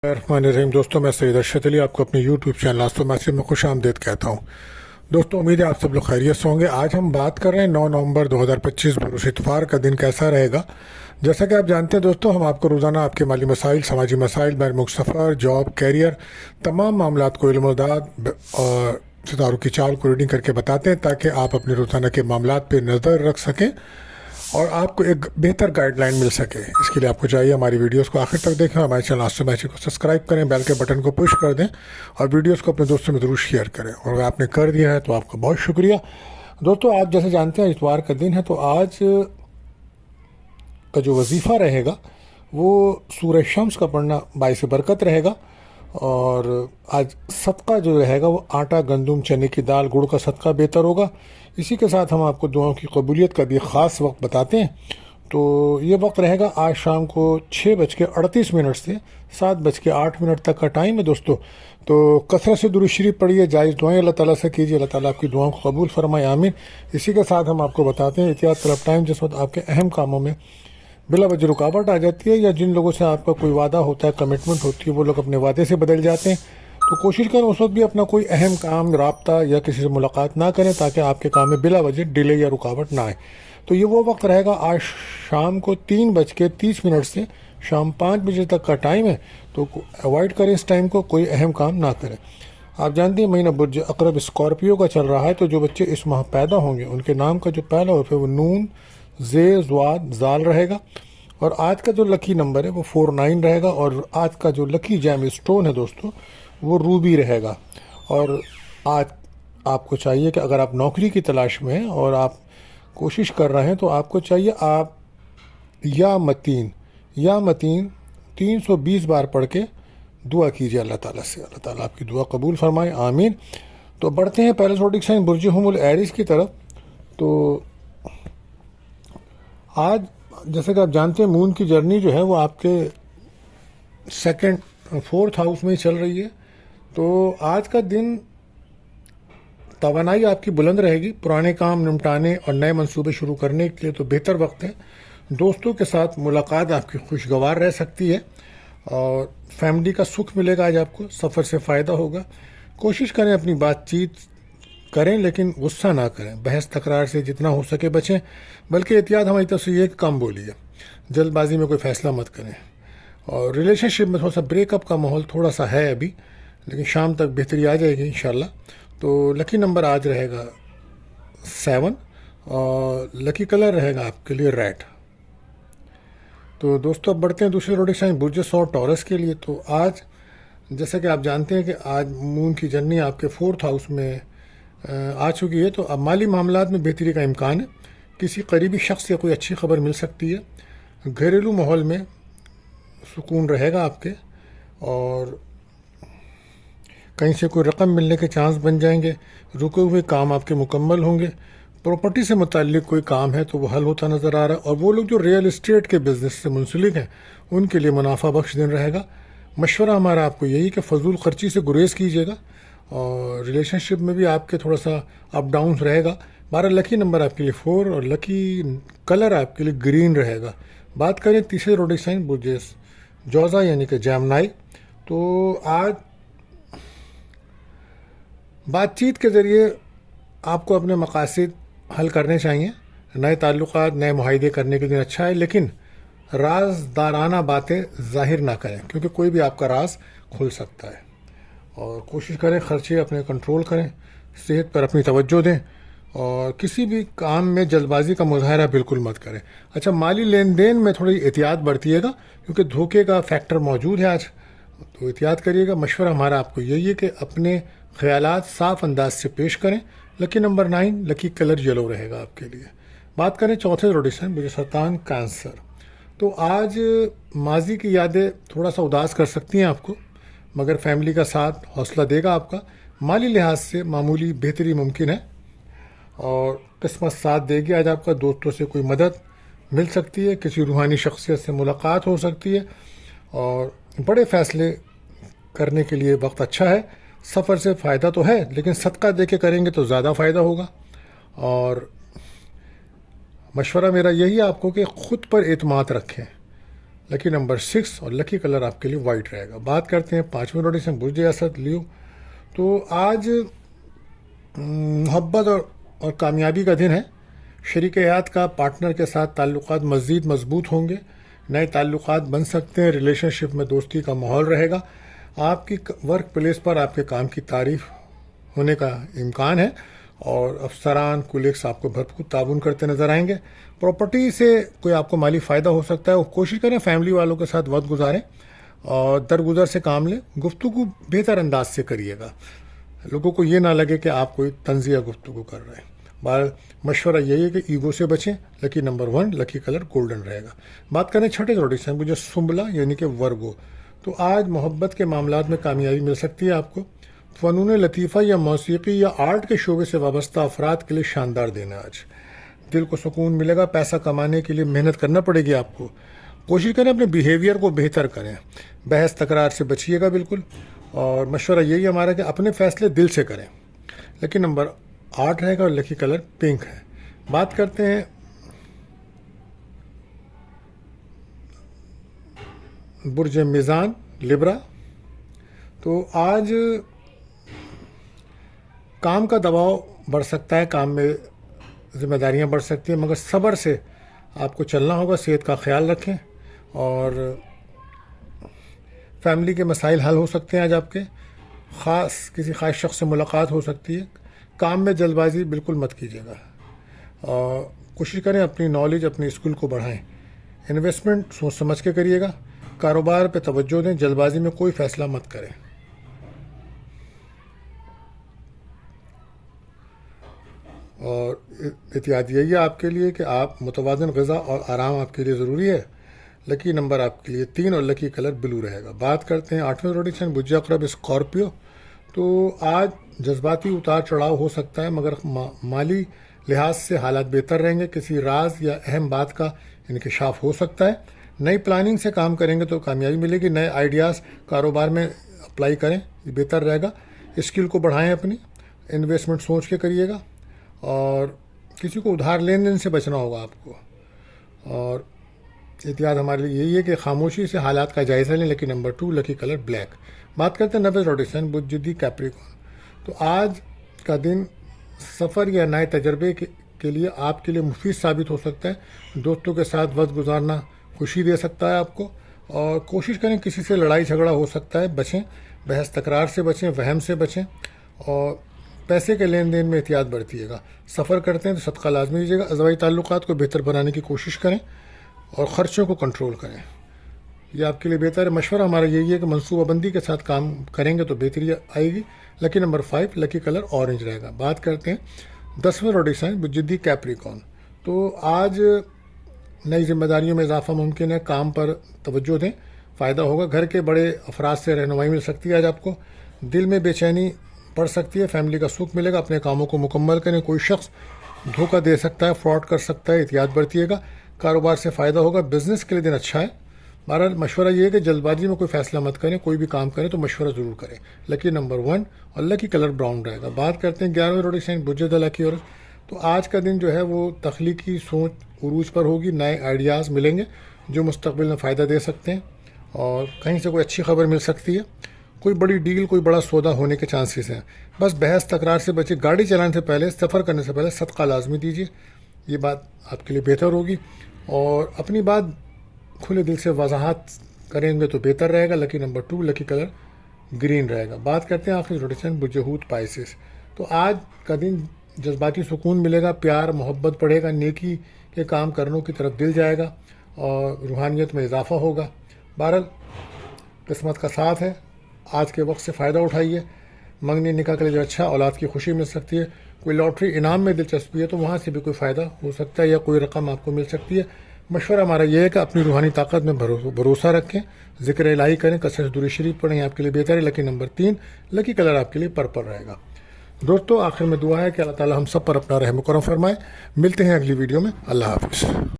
रहमान दोस्तों, मैं सैयद अरशद अली आपको अपने यूट्यूब चैनल आस्तो मैसेज में खुश आमदीद कहता हूँ। दोस्तों, उम्मीद है आप सब लोग खैरियत से होंगे। आज हम बात कर रहे हैं 9 नवंबर 2025 बरोज़ इत्वार का दिन कैसा रहेगा। जैसा कि आप जानते हैं दोस्तों, हम आपको रोज़ाना आपके माली मसाइल, समाजी मसाइल, बैरमुल्क सफ़र, जॉब, कैरियर, तमाम मामलात को इल्म-ओ-दाद और सितारों की चाल को रीडिंग करके बताते हैं ताकि आप अपने रोज़ाना के मामलात पर नज़र रख सकें और आपको एक बेहतर गाइडलाइन मिल सके। इसके लिए आपको चाहिए हमारी वीडियोस को आखिर तक देखें, हमारे चैनल आस्तो मैसेज को सब्सक्राइब करें, बेल के बटन को पुश कर दें और वीडियोस को अपने दोस्तों में ज़रूर शेयर करें। और अगर आपने कर दिया है तो आपका बहुत शुक्रिया। दोस्तों, आप जैसे जानते हैं इतवार का दिन है, तो आज का जो वजीफ़ा रहेगा वो सूरह शम्स का पढ़ना बाइस बरकत रहेगा। और आज सदका जो रहेगा वो आटा, गंदम, चने की दाल, गुड़ का सदका बेहतर होगा। इसी के साथ हम आपको दुआओं की कबूलियत का भी ख़ास वक्त बताते हैं। तो ये वक्त रहेगा आज शाम को 6:38 से 7:08 तक का टाइम है दोस्तों। तो कसरत से दुरूद शरीफ पढ़िए, जायज़ दुआएं अल्लाह ताला से कीजिए, अल्लाह ताला आपकी दुआओं को कबूल फरमाए, आमीन। इसी के साथ हम आपको बताते हैं एहतियात तलब टाइम, जिस वक्त आपके अहम कामों में बिला वजह रुकावट आ जाती है या जिन लोगों से आपका कोई वादा होता है, कमिटमेंट होती है, वो लोग अपने वादे से बदल जाते हैं, तो कोशिश करें उस वक्त भी अपना कोई अहम काम, राब्ता या किसी से मुलाकात ना करें ताकि आपके काम में बिला वजह डिले या रुकावट ना आए। तो ये वो वक्त रहेगा आज शाम को 3:30 से शाम 5 बजे तक का टाइम है। तो अवॉइड करें इस टाइम को, कोई अहम काम ना करें। आप जानते हैं महीना बुर्ज अकरब स्कॉर्पियो का चल रहा है, तो जो बच्चे इस माह पैदा होंगे उनके नाम का जो पहला हर्फ है वो नून, जे, ज़्वाद, ज़ाल रहेगा। और आज का जो लकी नंबर है वो 49 रहेगा। और आज का जो लकी जैम स्टोन है दोस्तों वो रूबी रहेगा। और आज आपको चाहिए कि अगर आप नौकरी की तलाश में हैं और आप कोशिश कर रहे हैं तो आपको चाहिए आप या मतीन 320 बार पढ़ के दुआ कीजिए अल्लाह ताला से, अल्लाह ताला आपकी दुआ कबूल फरमाए, आमीन। तो बढ़ते हैं पहले ज़ोडिक साइन बुर्ज हुमुल एरिस की तरफ। तो आज जैसे कि आप जानते हैं मून की जर्नी जो है वो आपके 4th हाउस में ही चल रही है। तो आज का दिन तवानाई आपकी बुलंद रहेगी, पुराने काम निपटाने और नए मंसूबे शुरू करने के लिए तो बेहतर वक्त है। दोस्तों के साथ मुलाकात आपकी खुशगवार रह सकती है और फैमिली का सुख मिलेगा। आज आपको सफ़र से फ़ायदा होगा। कोशिश करें अपनी बातचीत करें लेकिन गुस्सा ना करें, बहस तकरार से जितना हो सके बचें, बल्कि एहतियात हमारी तरफ से ये कम बोलिए, जल्दबाजी में कोई फ़ैसला मत करें। और रिलेशनशिप में थोड़ा सा ब्रेकअप का माहौल थोड़ा सा है अभी, लेकिन शाम तक बेहतरी आ जाएगी इंशाल्लाह। तो लकी नंबर आज रहेगा 7 और लकी कलर रहेगा आपके लिए रेड। तो दोस्तों अब बढ़ते हैं दूसरे ज़ोडिक साइन बुर्ज सौर टॉरस के लिए। तो आज जैसा कि आप जानते हैं कि आज मून की जर्नी आपके 4th हाउस में आ चुकी है। तो अब माली मामलात में बेहतरी का इम्कान है, किसी करीबी शख्स से कोई अच्छी खबर मिल सकती है, घरेलू माहौल में सुकून रहेगा आपके और कहीं से कोई रकम मिलने के चांस बन जाएंगे, रुके हुए काम आपके मुकम्मल होंगे, प्रॉपर्टी से मुताल्लिक कोई काम है तो वो हल होता नज़र आ रहा है। और वो लोग जो रियल इस्टेट के बिज़नेस से मुंसलिक हैं उनके लिए मुनाफा बख्श दिन रहेगा। मशवरा हमारा आपको यही कि फ़जूल ख़र्ची से गुरेज़ कीजिएगा और रिलेशनशिप में भी आपके थोड़ा सा अप डाउन रहेगा। 12 लकी नंबर आपके लिए 4 और लकी कलर आपके लिए ग्रीन रहेगा। बात करें तीसरे ज़ोडिक साइन बुर्ज जोज़ा यानी कि जैमनाई। तो आज बातचीत के ज़रिए आपको अपने मकासद हल करने चाहिए, नए ताल्लुकात, नए मुआहदे करने के दिन अच्छा है, लेकिन राजदाराना बातें ज़ाहिर ना करें क्योंकि कोई भी आपका राज खुल सकता है। और कोशिश करें खर्चे अपने कंट्रोल करें, सेहत पर अपनी तवज्जो दें और किसी भी काम में जल्दबाजी का मुजाहरा बिल्कुल मत करें। अच्छा, माली लेन देन में थोड़ी एहतियात बरतिएगा क्योंकि धोखे का फैक्टर मौजूद है आज, तो एहतियात करिएगा। मशवरा हमारा आपको यही है कि अपने ख्यालात साफ अंदाज से पेश करें। Lucky number 9 lucky colour yellow रहेगा आपके लिए। बात करें चौथे ज़ोडिक साइन बुर्ज सरतान कैंसर। तो आज माजी की यादें थोड़ा सा उदास कर सकती हैं आपको, मगर फैमिली का साथ हौसला देगा आपका। माली लिहाज से मामूली बेहतरी मुमकिन है और किस्मत साथ देगी। आज आपका दोस्तों से कोई मदद मिल सकती है, किसी रूहानी शख्सियत से मुलाकात हो सकती है और बड़े फ़ैसले करने के लिए वक्त अच्छा है। सफ़र से फ़ायदा तो है लेकिन सदका दे के करेंगे तो ज़्यादा फ़ायदा होगा। और मशवरा मेरा यही है आपको कि ख़ुद पर एतमाद रखें, لکی نمبر 6 اور لکی کلر آپ کے لیے وائٹ رہے گا. بات کرتے ہیں 5ویں روٹیشن برج اسد لیو. تو آج محبت اور کامیابی کا دن ہے. شریک حیات کا پارٹنر کے ساتھ تعلقات مزید مضبوط ہوں گے. نئے تعلقات بن سکتے ہیں. ریلیشن شپ میں دوستی کا ماحول رہے گا. آپ کی ورک پلیس پر آپ کے کام کی تعریف ہونے کا امکان ہے اور افسران کولیگس آپ کو بھرپور تعاون کرتے نظر آئیں گے. پراپرٹی سے کوئی آپ کو مالی فائدہ ہو سکتا ہے. وہ کوشش کریں فیملی والوں کے ساتھ وقت گزاریں اور درگزر سے کام لیں. گفتگو بہتر انداز سے کریے گا. لوگوں کو یہ نہ لگے کہ آپ کوئی طنزیہ گفتگو کر رہے ہیں. بہر مشورہ یہی ہے کہ ایگو سے بچیں. لکی نمبر 1 لکی کلر گولڈن رہے گا. بات کریں چھٹے روٹیشن مجھے سنبلا یعنی کہ ورگو. تو آج محبت کے معاملات میں کامیابی مل سکتی ہے آپ کو. فنون لطیفہ یا موسیقی یا آرٹ کے شعبے سے وابستہ افراد کے لیے شاندار دن ہے آج. دل کو سکون ملے گا. پیسہ کمانے کے لیے محنت کرنا پڑے گی آپ کو. کوشش کریں اپنے بیہیویئر کو بہتر کریں. بحث تکرار سے بچیے گا بالکل. اور مشورہ یہی ہمارا کہ اپنے فیصلے دل سے کریں. لیکن نمبر 8 رہے گا اور لکی کلر پنک ہے. بات کرتے ہیں برج میزان لبرا. تو آج کام کا دباؤ بڑھ سکتا ہے. کام میں ذمہ داریاں بڑھ سکتی ہیں مگر صبر سے آپ کو چلنا ہوگا. صحت کا خیال رکھیں اور فیملی کے مسائل حل ہو سکتے ہیں. آج آپ کے کسی خاص شخص سے ملاقات ہو سکتی ہے. کام میں جلد بازی بالکل مت کیجیے گا اور کوشش کریں اپنی نالج اپنی اسکل کو بڑھائیں. انویسٹمنٹ سوچ سمجھ کے کریے گا. کاروبار پہ توجہ دیں. جلد بازی میں کوئی فیصلہ مت کریں. اور احتیاط یہی ہے آپ کے لیے کہ آپ متوازن غذا اور آرام آپ کے لیے ضروری ہے. لکی نمبر آپ کے لیے 3 اور لکی کلر بلو رہے گا. بات کرتے ہیں 8ویں روٹیشن برج عقرب اسکارپیو. تو آج جذباتی اتار چڑھاؤ ہو سکتا ہے مگر مالی لحاظ سے حالات بہتر رہیں گے. کسی راز یا اہم بات کا انکشاف ہو سکتا ہے. نئی پلاننگ سے کام کریں گے تو کامیابی ملے گی. نئے آئیڈیاز کاروبار میں اپلائی کریں. یہ بہتر رہے گا. اسکل کو بڑھائیں اپنی. انویسٹمنٹ سوچ کے کریے گا اور کسی کو ادھار لین دین سے بچنا ہوگا آپ کو. اور احتیاط ہمارے لیے یہی ہے کہ خاموشی سے حالات کا جائزہ لیں. لکی نمبر 2 لکی کلر بلیک. بات کرتے ہیں 90 روٹیشن برج جدی کیپریکون. تو آج کا دن سفر یا نئے تجربے کے لیے آپ کے لیے مفید ثابت ہو سکتا ہے. دوستوں کے ساتھ وقت گزارنا خوشی دے سکتا ہے آپ کو. اور کوشش کریں کسی سے لڑائی جھگڑا ہو سکتا ہے. بچیں. بحث تکرار سے بچیں. وہم سے بچیں. اور پیسے کے لین دین میں احتیاط برتیے گا. سفر کرتے ہیں تو صدقہ لازمی دیجیے گا. ازواجی تعلقات کو بہتر بنانے کی کوشش کریں اور خرچوں کو کنٹرول کریں. یہ آپ کے لیے بہتر ہے. مشورہ ہمارا یہی ہے کہ منصوبہ بندی کے ساتھ کام کریں گے تو بہتری آئے گی. لکی نمبر 5 لکی کلر اورنج رہے گا. بات کرتے ہیں 10ویں روٹیشن جدی کیپریکون. تو آج نئی ذمہ داریوں میں اضافہ ممکن ہے. کام پر توجہ دیں. فائدہ ہوگا. گھر کے بڑے افراد سے رہنمائی مل سکتی ہے آج آپ کو. دل میں بے چینی پڑ سکتی ہے. فیملی کا سکھ ملے گا. اپنے کاموں کو مکمل کریں. کوئی شخص دھوکہ دے سکتا ہے. فراڈ کر سکتا ہے. احتیاط برتیے گا. کاروبار سے فائدہ ہوگا. بزنس کے لیے دن اچھا ہے. بہرحال مشورہ یہ ہے کہ جلد بازی میں کوئی فیصلہ مت کریں. کوئی بھی کام کریں تو مشورہ ضرور کریں. لکی نمبر 1 اور لکی کلر براؤن رہے گا. بات کرتے ہیں 11ویں روٹیشن برج دلہ کی اور. تو آج کا دن جو ہے وہ تخلیقی سوچ عروج پر ہوگی. نئے آئیڈیاز ملیں گے جو مستقبل میں فائدہ دے سکتے ہیں اور کہیں سے کوئی اچھی خبر مل سکتی ہے. کوئی بڑی ڈیل کوئی بڑا سودا ہونے کے چانسز ہیں. بس بحث تکرار سے بچے. گاڑی چلانے سے پہلے سفر کرنے سے پہلے صدقہ لازمی دیجیے. یہ بات آپ کے لیے بہتر ہوگی. اور اپنی بات کھلے دل سے وضاحت کریں گے تو بہتر رہے گا. لکی نمبر 2 لکی کلر گرین رہے گا. بات کرتے ہیں آخری روٹیشن برج حوت پائسس. تو آج کا دن جذباتی سکون ملے گا. پیار محبت بڑھے گا. نیکی کے کام کرنوں کی طرف دل جائے گا اور روحانیت میں اضافہ ہوگا. بہرحال قسمت کا ساتھ ہے. آج کے وقت سے فائدہ اٹھائیے. منگنی نکاح کے لیے اچھا. اولاد کی خوشی مل سکتی ہے. کوئی لاٹری انعام میں دلچسپی ہے تو وہاں سے بھی کوئی فائدہ ہو سکتا ہے یا کوئی رقم آپ کو مل سکتی ہے. مشورہ ہمارا یہ ہے کہ اپنی روحانی طاقت میں بھروسہ رکھیں. ذکر الہی کریں. کثرت درود شریف پڑھیں. آپ کے لیے بہتر ہے. لکی نمبر 3 لکی کلر آپ کے لیے پرپل رہے گا. دوستو آخر میں دعا ہے کہ اللہ تعالی ہم سب پر اپنا رحم و کرم فرمائے. ملتے ہیں اگلی ویڈیو میں. اللہ حافظ.